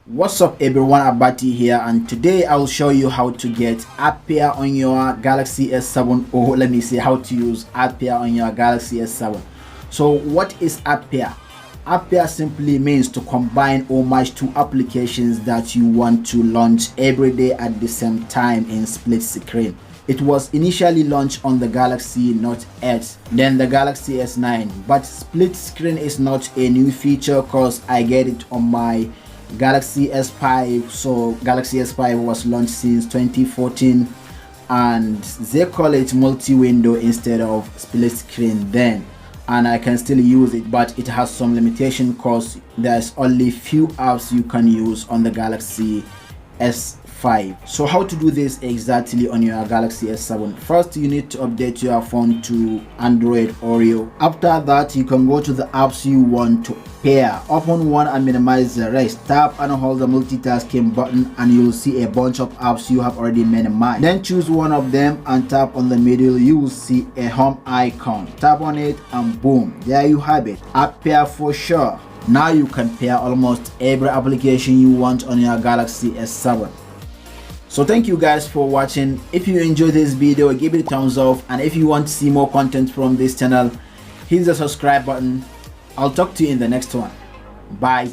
What's up everyone, Abati here, and today I'll show you how to get app pair on your Galaxy S7, or let me say how to use app pair on your Galaxy S7. So what is app pair? App pair simply means to combine or merge two applications that you want to launch every day at the same time in split screen. It was initially launched on the Galaxy Note 8, then the Galaxy S9, but split screen is not a new feature cause I get it on my Galaxy S5. So Galaxy S5 was launched since 2014 and they call it multi-window instead of split screen then, and I can still use it, but it has some limitation cause there's only few apps you can use on the Galaxy S5. So how to do this exactly on your Galaxy S7? First, you need to update your phone to Android Oreo. After that, you can go to the apps you want to pair. Open one and minimize the rest. Tap and hold the multitasking button and you'll see a bunch of apps you have already minimized. Then choose one of them and tap on the middle. You will see a home icon. Tap on it and boom, there you have it. App pair for sure. Now you can pair almost every application you want on your Galaxy S7. So thank you guys for watching. If you enjoyed this video, give it a thumbs up, and if you want to see more content from this channel, hit the subscribe button. I'll talk to you in the next one. Bye.